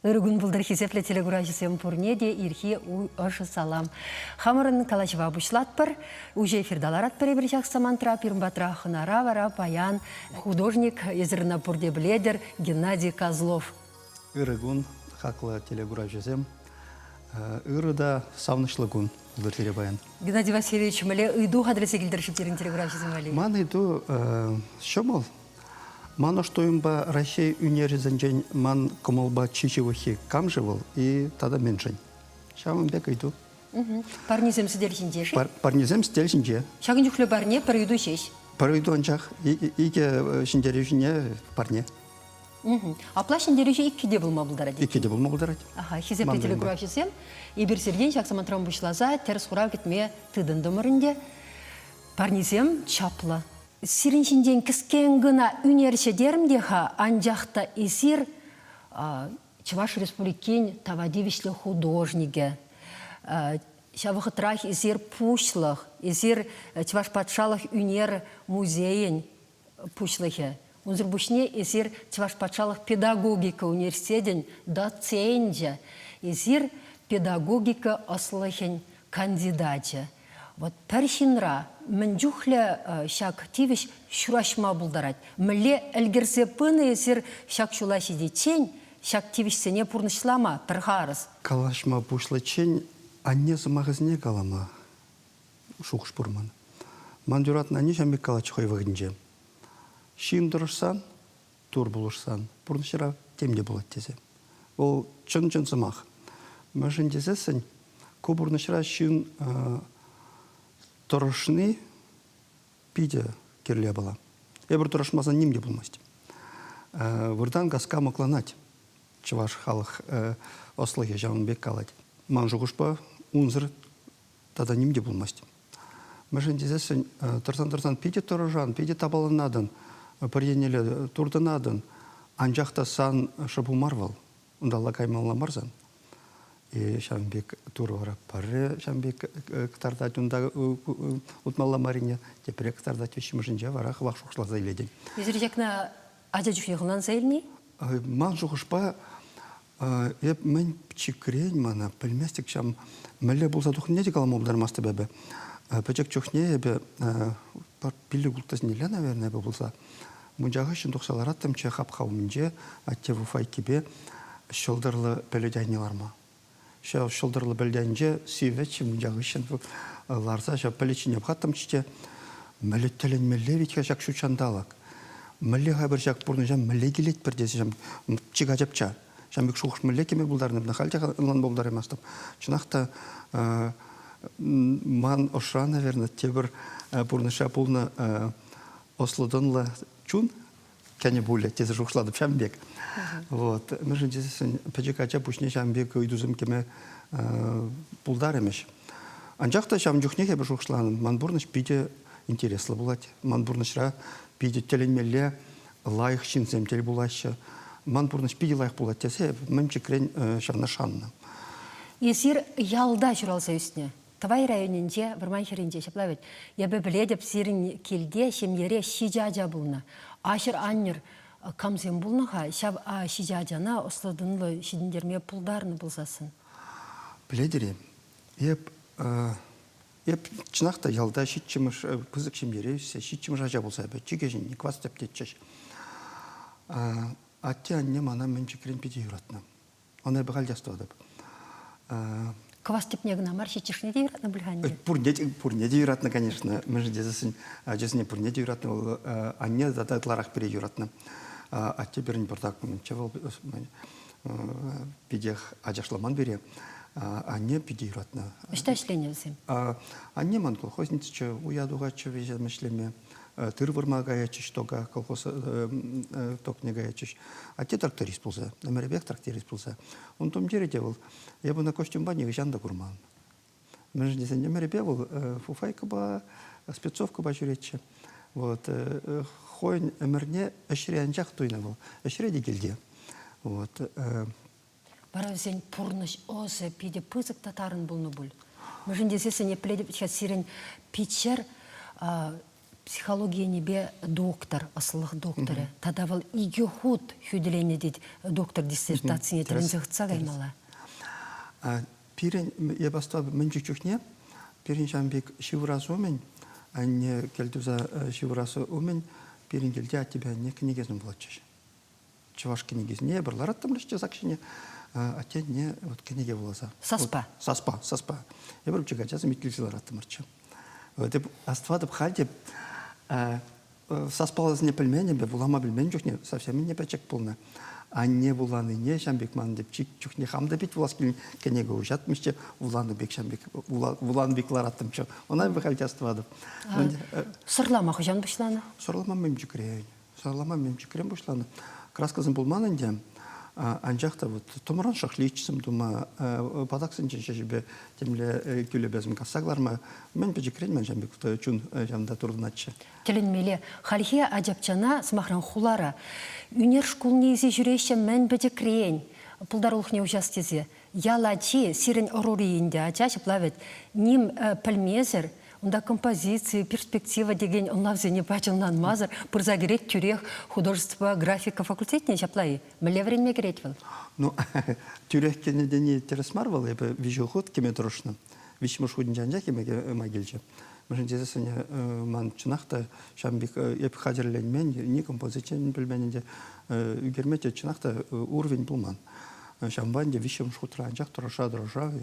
Өргін бұлдыр хизепле телегуражысем пурнеде ирхи ұшы салам. Хамырын калачыва бұшлатпыр, уже эфирдалар атпыры бір жақсаман трапирм батра хынара вара паян художник езірна пурде бледер Геннадий Козлов. Өргін хақлы телегуражысем, өріда савнышлығын бұлдыр теребаян. Геннадий Васильевич, мәле ұйду қадресе келдіршіптерін телегуражысем әлі? Ман ұйду шомал. Ман оштойымба Россия университетен ман комалба чичевухи камжевал и тада меньшень. Шамын бек иду. Парнизем сидельсинде ши? Парнизем сидельсинде. Шагын жүхлі барне париду шеш? Париду анчах. Ике шиндережіне парне. Апла шиндережі иккеде бұлма бұлдарады? Иккеде бұлма бұлдарады. Хизепле телегуражысем. Ибір серген шақсаман трамбушлаза терс құрау кетме тыдын дымырынде. Парнизем чаплы. Сиринчинден кіскен гына университеттерім деха анжақта исир Чуваш республикин тавадивишлы художнике. Шавахытрах исир пушлых, исир Чуваш патшалых унер музейен пушлыхе. Унзырбушне исир Чуваш патшалых педагогика университетен доценже, исир педагогика ослыхен кандидатче. Вот першинра менджухле шак тивиш шурашма булдарать. Мле эльгерсе пыны есир шак шулаши дечень, шак тивиш сене пурнышлама перхарыс. Калашма пушлачень, а не замагазне калама шухшпурман. Мандюратна не шамбек калачхой вагнже. Шин дуршсан, тур булушсан. Пурнышра темде булат тезе. Ол чын-чын замах. Мәжін дезесін, кубурнышра шин Торошны пиде керле была. Я бір торошмазан немде болмасти. Вырдан газка макланать. Чуваш халық ослыхе жамынбек калать. Ман жуғышпа унзыр тада немде болмасти. Мәжін дезесін тұрсан пиде торошан, пиде табалынадын, паренелі турдынадын, анжақта сан шабумарвал. Ундалла каймалламарзан. И шамбек турвара паре шамбек ктардат унда утмалла марине теперь ктардат ещимжинже варах вахшушла заиледен. Изрежекна ажажух егылан заилни? Ман жухушпа еп мен чикрень мана пельместик шам мелле булса тухнети каламобдар масты бебе. Печек чухне ебе пилли гултас неля наверное булса. Мунжага шин тухсалараттым че хапхауминже атте вуфай кибе шолдарлы пеледяниларма. Шолдырлы бәлдәнже сүйветші мұнжағышын ларса пәлечіне бұқаттым чите мәлеттелен мәлі ветке жақ шучандалақ. Мәлі ғабір жақ бұрны жам мәлі келет бірдесі жам чиға жапча. Жамбек шуғыш мәлі кемек бұлдарыны бұна қалте ұлан бұлдар емастым. Чынақта ман ошра, наверное, тебір бұрны ша бұлны ослыдынлы чун кәне бұлі тезі жұқшладып шамбек. Вот, мы же здесь печекача пушне шамбек идузым кеме пулдар эмеш. Анжақта шамжухнеге бір жұқшлан манбурныш пиде интереслы булать. Манбурнышра пиде теленмелле лайық шинсем тел булашы. Манбурныш пиде лайық булать тесе мемче крен шавнашанна. Есир ялда жүралса үстіне. Тавай районинде, бірман херинде шаплавет. Ябе біледіп сирин келде шемере шижажа бұлна. Ашыр аннер камзем бұлнаға, шаб шижажана осладынлы шидіндерме пұлдарыны бұлсасын. Біледері, еп чынақта ялда шитчіміш пызық шемере үссе, шитчіміш ажа болса әбі, чекежін, неквас тәптетчеш. Атте анне мана мемче крен педе юратны. Оны әбі қалдасты одып. Квас тепнегін амар шетешіне де юратны білғанде? Пурне де юратны, конечно. Мы же дезесін, жесіне пурне де юратны, анне дататларақ пере юратны. Атте берін бұрдақ чевал педех ажашламан бере, анне педе юратны. Үшті әшлене өзім? Анне ман колхозницче уядуға чевежем ішлеме. Тыр вырмагаячыш, тога колхоз токнегаячыш. А те тракторист пулса, намеребек тракторист пулса. Он том дереде был. Я бы на костюм бани жанда гурман. Мы же не намеребе был, фуфайка ба, спецовка ба жюрече. Вот, хойн эмерне әшіренжақ тойна бұл. Әшіре де келде. Вот, Бара сен пурныш осы пиде пызык татарын бұлны бұл. Мүжін десесен епледіп сирен питчер психология небе доктор, асылық докторы. Тадавал иге худ хүделені дейді доктор диссертацияне тілінзі ғытса ғаймала. Пирен, я бастап мүнчік чөкне, пирен жамбек шивырасы омен, әне келдіза шивырасы омен, пирен келде ат тебе не книгезін болады. Чываш книгезіне бірлар аттымлышчы закшыне, ате не вот книге боласа. Саспа? Саспа. Я бір үчіға жазым иткілсілер аттымырчы. Деп аствадып хал деп саспалызыне пілмені бе, булама білмені жүхне совсем не пәчек болна. А не буланы не шамбекман деп чик жүхне хамда бит булас кенеге ұжатмышчы, уланы бек шамбек, уланы беклар аттымчы. Она бы хал аствадып. Сұрлама құжан бұшланы? Сұрлама мемчікірен бұшланы. Красказын болманын дем. Анжақта вот томран шахличсым дума падаксын чешебе темле күле безим кассагларма мен пежекрен мен жамбек чун жамда турдначы. Теленмеле халхе ажапчана смахран хулара үнер школнизи жүреше мен пежекрен пулдарулхне участезе ялачи сирен орорийинде ачаш плавет ним пельмезер. Онда композиции, перспектива деген онлавзе не бачылнан мазыр, пырза керек тюрех художество, графика факультетіне шаплайы. Міле время керек был? Ну, тюрех кенедені тересмарвал, ебі вижуход кеме трошны. Вишмуш худын жанжа кеме магелчі. Мәжін дезесіне ман чынақта шамбек еп хадерленмен, не композициянын білменінде үгермете чынақта уровень булман. Шамбанде вишмуш худра анжақ троша,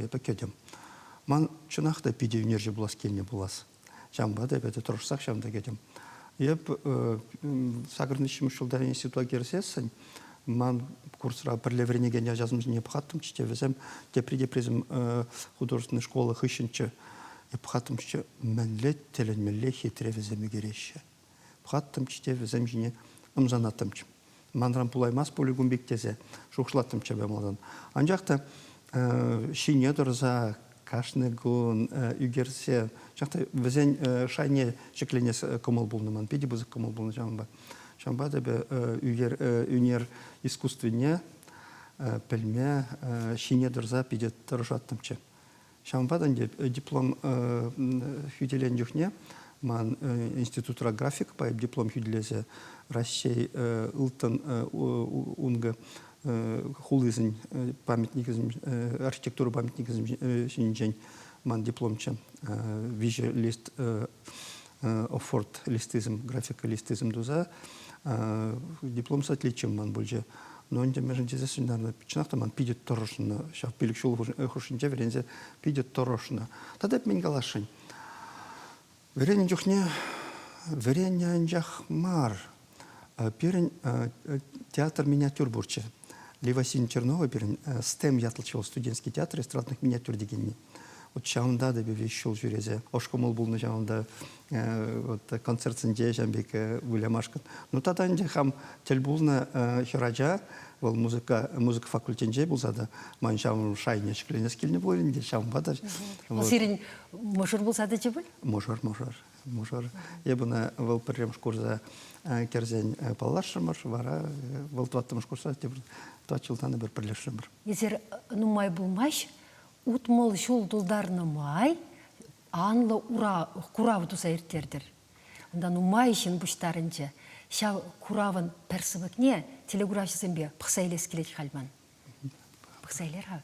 епі кедем. Ман чынақта пиде үнерже булас келіне булас. Жамбада бәді тұрышсақ жамда кетем. Еп сағырны шымышылдар институа керсесін, ман курсыра бірлевренеген жазымыз не пұхаттым чте, візем депри-депризм художественной школы хышынчы. Пұхаттым чте мәнлет теленмелле хитре віземі кереші. Пұхаттым чте візем жіне ұмзанаттым чым. Манран пулаймас полигун бектезе, шуқшылаттым чы бәмадан. Анжақта шине дұрза, кашныгун, үгерсе, жақта візен шайне шекленес көміл болныман, педи бұзық көміл болны жамба. Жамба да бі үнер искусственне, пілме, шине дұрза педи тұрышаттымчы. Жамбадан диплом хүделен жүхне, ман институтра график, пайып диплом хүделезе Россия ұлтын ұнғы хулызын памятникізм, архитектура памятникізм жинжен ман дипломчы вижу лист офорт листизм, графика листизм дуза диплом с отличием ман бульже. Но он демежен дезесін, наверное, чынақта ман пидет торошына, шақ билік шул хушынча верензе пидет торошына. Тада мен галашын. Веренен жүхне, веренен жақ мар. Перен театр миниатюр бурчы. Левасин Чернова перен стем ятылчыл студентский театр эстрадных миниатюр дегенни. Вот шаунда да бе вещул жүрезе. Ошкомол был на шаунда концерт сенде жамбек вулямашкан. Ну таданде хам тельбулна хираджа, вол музыка факультенже булзада ман шаун шайне шкленес килне болинде шаунбада. Сирин мошор булсада же был? Мошор. Я бы на вол прям шкурза керзен палашымыр, вара вол тваттымыш курса твачылтаны бір бірлешімір. Езер нумай булмаш, утмол шул дулдарны май, анлы курав туса ертердір. Онда нумай шын бұштарынчы, ша куравын персібікне телеграфисен бе пықсайлес келет халман. Пықсайлер ха.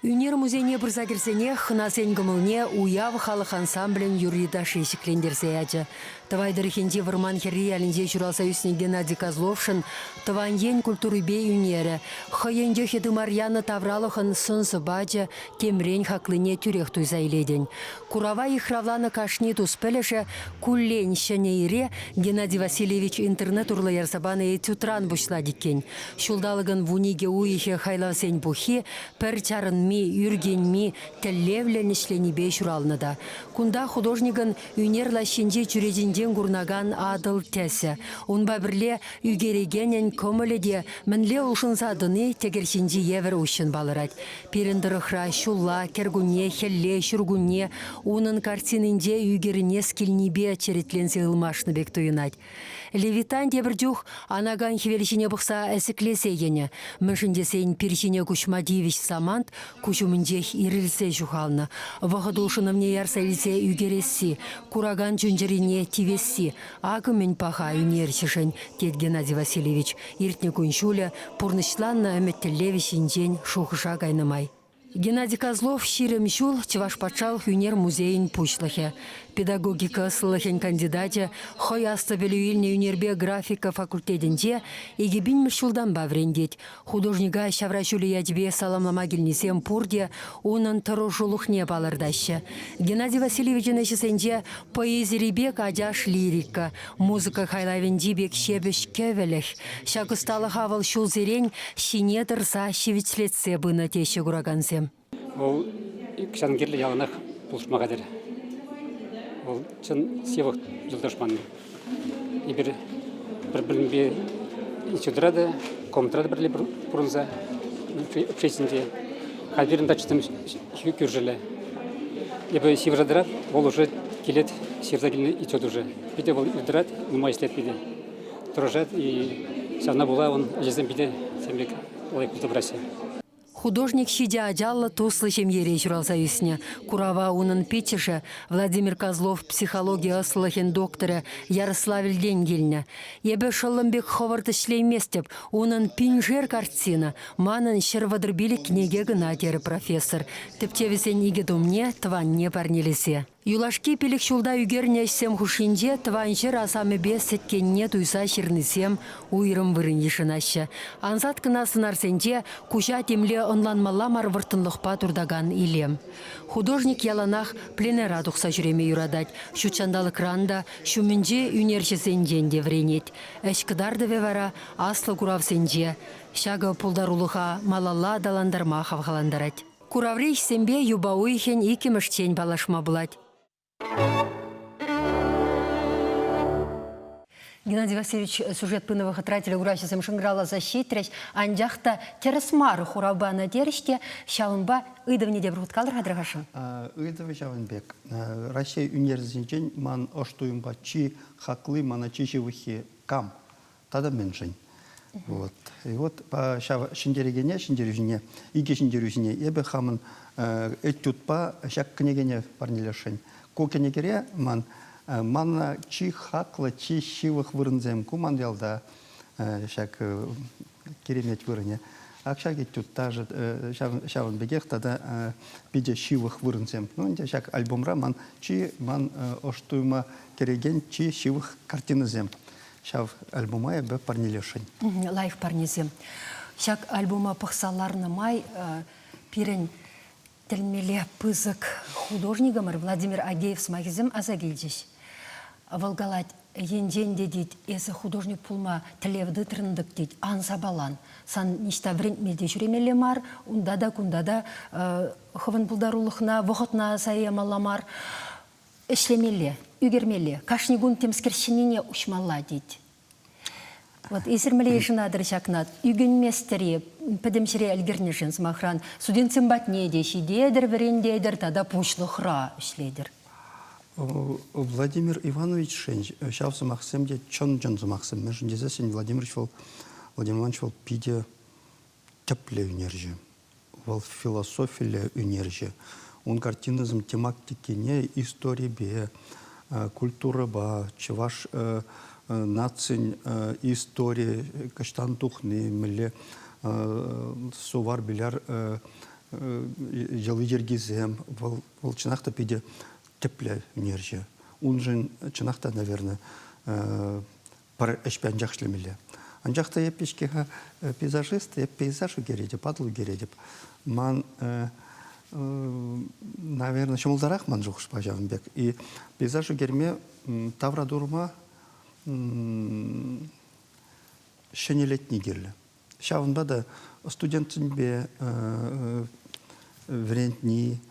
Үнер музейне бұрза керсене хынасен гымылне уяв халық ансамблен юрида шешіклендерсе әжі. Тавайдыр хенде вырман херри әлінде журалса үсіне Геннадий Козловшын, таваньен культуры бей үнері, хайенде хеді Марьяна Тавралықын сынсы баджы, кемрен хақлыне түрек туйза иледен. Курава ихравланы кашни туспелеше куллен шанейре Геннадий Васильевич интернет урлы ярсабаны этютран бұшла диккен. Шулдалығын вуниге уйхе хайласен бухи, пір чарын ми үргенми, тәллевлен ішленебе журалныда. Кунда художнигын үнерла шинже жүрезінден гурнаган адыл тәсі. Унба бірле үгерегенен көміліде мінле ұшынсадыны тегершінжі евер ұшын балырад. Періндіріхра шулла, кергуне, хелле, шүргуне, унын картинінде үгеріне скилнебе черетленсе ылмашны бек туйынад. Левитан дебір жүх анаган хевелшіне бұқса әсіклесе ені. Мүшіндесейін першіне күшмадивиш самант, күшуміндех ирілсе жүхалны. Вағыдушынымне ярса илсе үгересси, кураган жүнжірине тивесси, агымен паха үнершішін, дед Геннадий Васильевич. Иртне күншулі, пұрнышланна әметтелевиш инжен шухыша кайнымай. Геннадий Козлов ширым жул Чеваш патшал хүнер музейін пучлахе. Педагогика сылахен кандидате хой астабелюильне үнербе графика факультетінде егебин мішулдан баврендет. Художнига шаврашулі ядбе саламлама келнесем пурде унын тұру жулухне балырдашы. Геннадий Васильевичін әшісенде поэзиребек адяш лирика, музыка хайлавенди бек шебеш кевелех. Шакысталы хавал шул зерен шине тұрса шевицлетсе бұны теші күрагансем. Ол кішангерлі яғынақ бұлшмағадыр. Ол чын севық жылдашман. Ебір бір-бірінбе институтырады, комнатырады бірлі бұрынза общественде. Қалберін датчытым көржілі. Ебі севжадырап, ол уже келет, севза келіне итет уже. Бейде ол үрдірат, нұма ислет бейде. Тұржат, и сағына бола, он әжезден бейде, сәмбек олай күлті бұрасы. Художник щидя аджалла туслы ере журалса үсіне. Курава унын печіші Владимир Козлов психология аслахен докторы Ярославель Денгельна. Ебе шылымбек ховарты шлейместеп, унын пинжер картина, манын шервадырбили книге гынатері профессор. Тіптевесен иге думне, тванне парнелесе. Юлашки пелек шулда үгерне сем хушинде тваншер асамы бес сеткенне туйса шернесем уйрым вырын ешінашы. Анзат кына сынарсенде куча темле онланмаламар выртынлықпа турдаган илем. Художник яланах пленера тухса жүреме юрадать. Шучандалы кранда, шумінже үнершесенден девренет. Әшкідарды вевара аслы куравсенде. Шага пулдарулыха малала даландарма хавхаландарать. Кураврейш сембе юбауихен икеміштен балашма булать. Геннадий Васильевич сюжет пыновых отратили урачисем шынграла защитряч, анжақта тересмары хурабана деріште, шалынба ыдывне дебрут калыр хадрагашын? Ыдывы жавынбек. Россия университетін ман оштуымба чи хаклы мана чи живыхи кам. Тада меншін. Вот. И вот по шиндерегене, шиндерюжине, иге шиндерюжине, ебе хамын эттютпа шак княгене парнелешень. Кокенегере ман манна чи хакла чи шивых вырынзем куман ялда шак керемет вырыне. Акшак эттют тажы шавын бегех тада биде шивых вырынзем. Ну инде шак альбомра ман чи ман оштуйма кереген чи шивых картинызем. Шав альбома ебе парнелешень. Лайф парнезем. Шак альбома пахсаларны май пирен телмеле пызык художнигамыр Владимир Агеев смагизем азагилдеш. Волгалать енден дедит, эсі художник пулма тілевді тұрындық дейд, анса балан. Сан ништа врентмелде жүремелі мар, ундада кундада хывын пулдарулықна, вғытна саямаламар. Эшлемелі, үгермелі, кашнигун темскершініне ұшмалла дейд. Вот изермеле ешінадыр шакнат, үгінместері, пәдемшіре әлгірнешін смахран, студентсен батне деші дедір, верендедір, тада пушлықра үшледір. Владимир Иванович Шенч, шавсы махсем де чон джонзу махсем. Между дезесен Владимир Иванович вол пиде тепле үнерже, вол философия үнерже. Он картинизм тематики не истории бе, культура ба, чеваш нацин история, каштан тухны, миле сувар биляр ялы жергизем, вол чинахта пиде тепле энергия. Он же чинахта, наверное, пар эшпен жахшлемеле. Анжахта епешкеха пейзажист, пейзажу гередеп, падлу гередеп. Ман, наверное, шумулдарах ман жухш пажавынбек. И пейзажу герме тавра дурма шенелетний герле. Шавынбада студентин бе врентни,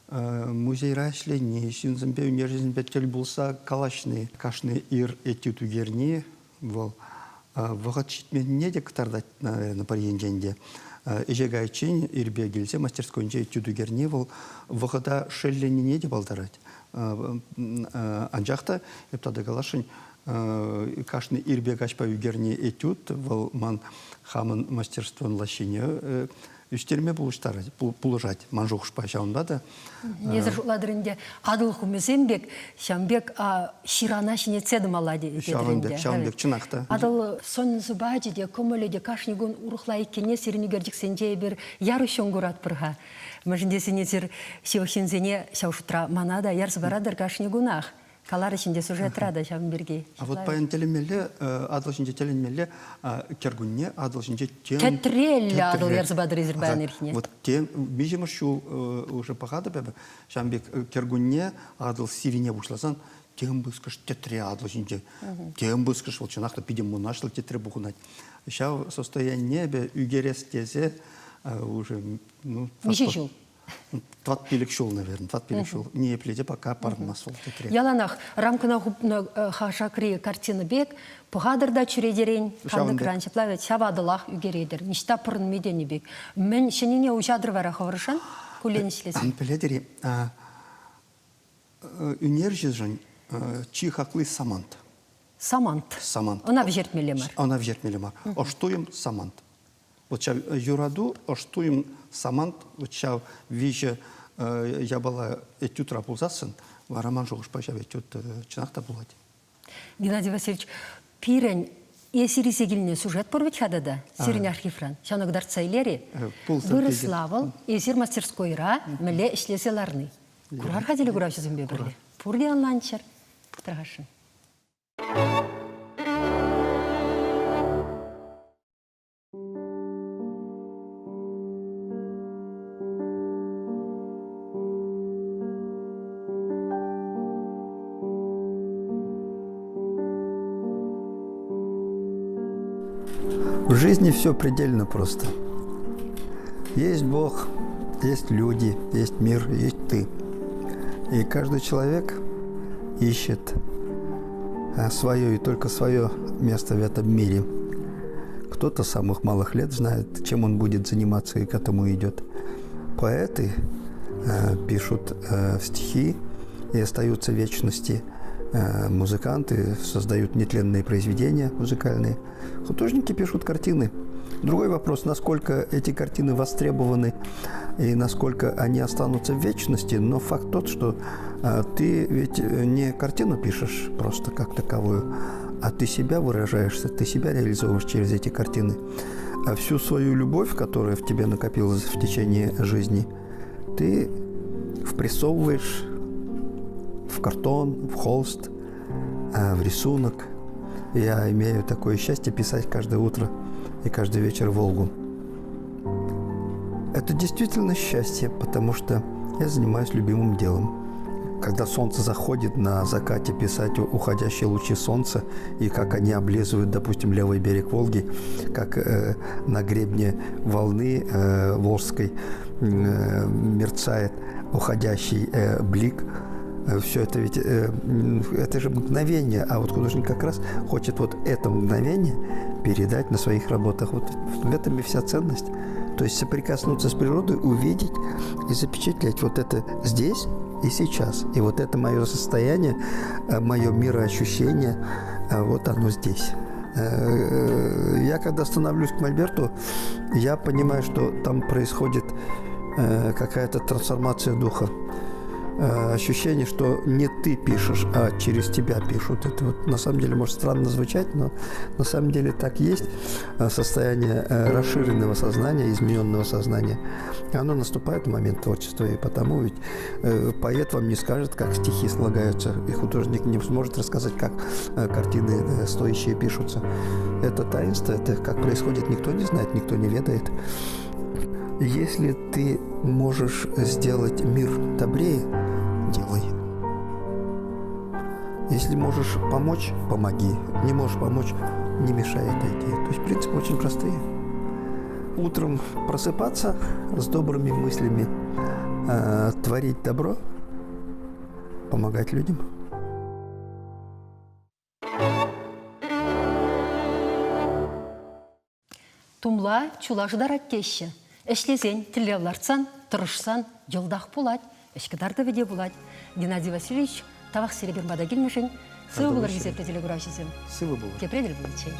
музей рашлени, шинзембе университет тел булса калашны, кашны ир этюд угерни, вол вахат читмен не дек тардат на парьенженде. Ежегайчин ирбе гильзе мастерскойнже этюд угерни, вол вахата шеллени не де балдарать. Анжахта ептады калашын кашны ирбе гашпа угерни этюд, вол ман хамын мастерствон лащине үстерме булыжать, манжух шпашаунда да. Незір жуладырынде адыл хумезембек, шамбек ширана шине цеды малади. Шамбек чынақта. Адыл сон зубаджи де комоледе кашнигун урухлай кене сирини гердик сенже бір яры шонгурат пырға. Мәжінде сенетер шеушинзене шаушутра манада ярсы барадыр кашнигунах. Калар ішінде сюжетрада шамберге. А вот по интеллемеле, адыл шинже теленмеле, кергунне, адыл шинже тем... Тетрелі адыл ярзыбадыр изірбайын ерхіне. Вот тем, бежимо шу уже пахада бәбі, шамбек кергунне, адыл сирине бушласан, тем бұскыш тетре адыл шинже. Тем бұскыш, ол чынақта пидем мұнашлы тетре бұхынать. Шау состояние бе үгерес тезе уже... Меші жыл. 20 пилік шул, наверное, 20 пилік шул. Не епледе пока пармас ол тетре. Яланах, рамкына хупна хашакри картина бек, пұғадырда чүредерен, қанды кранчы плавет, шабадылақ үгередер, ништа пұрын медені бек. Мен шеніне ұжадыр вара қавырышын, күлен ішлесін. Пеледері, үнержіз жын, чи хақлы самант. Самант. Самант. Она в жертмелемар. Она в жертмелемар. Оштуем самант. Вот ча юраду, оштуем самант, вот ча виже я была этюд рапулзасын, вараман жоғыш паша этюд чынақта болады. Геннадий Васильевич, пирен есири сегиліне сюжет порвич хадада, сирин архивран, шаногдар цайлери, вырыславыл, есир мастерскойра, міле ішлеселарны. Курар хадили кураушы зімбе бірле. Пурди анланчар, пұқтырғашын. В жизни все предельно просто. Есть Бог, есть люди, есть мир, есть ты. И каждый человек ищет свое и только свое место в этом мире. Кто-то с самых малых лет знает, чем он будет заниматься и к этому идет. Поэты пишут стихи и остаются в вечности. Музыканты создают нетленные произведения музыкальные. Художники пишут картины. Другой вопрос, насколько эти картины востребованы и насколько они останутся в вечности. Но факт тот, что ты ведь не картину пишешь просто как таковую, а ты себя выражаешься, ты себя реализовываешь через эти картины. А всю свою любовь, которая в тебе накопилась в течение жизни, ты впрессовываешь в картон, в холст, в рисунок. Я имею такое счастье писать каждое утро и каждый вечер Волгу. Это действительно счастье, потому что я занимаюсь любимым делом. Когда солнце заходит, на закате писать уходящие лучи солнца и как они облизывают, допустим, левый берег Волги, как на гребне волны Волжской мерцает уходящий блик. Все это ведь, это же мгновение, а вот художник как раз хочет вот это мгновение передать на своих работах. Вот в этом и вся ценность. То есть соприкоснуться с природой, увидеть и запечатлеть вот это здесь и сейчас. И вот это мое состояние, мое мироощущение, вот оно здесь. Я когда становлюсь к мольберту, я понимаю, что там происходит какая-то трансформация духа. Ощущение, что не ты пишешь, а через тебя пишут. Это вот на самом деле может странно звучать, но на самом деле так есть. Состояние расширенного сознания, измененного сознания. Оно наступает в момент творчества, и потому ведь поэт вам не скажет, как стихи слагаются, и художник не сможет рассказать, как картины стоящие пишутся. Это таинство, это как происходит, никто не знает, никто не ведает. Если ты можешь сделать мир добрее, делай. Если можешь помочь, помоги. Не можешь помочь, не мешай отойти. То есть принципы очень простые. утром просыпаться с добрыми мыслями, творить добро, помогать людям. Тумла чулаждар аттеші. Эшлезен, тілеуларсан, тұрышсан, жылдақ болад. Эшкідарды веде болад. Геннадий Васильевич, тавақ серебер бада келмешін. Сығы болар кезепті телеграфисен. Сывы было. Кепредер бұл чей.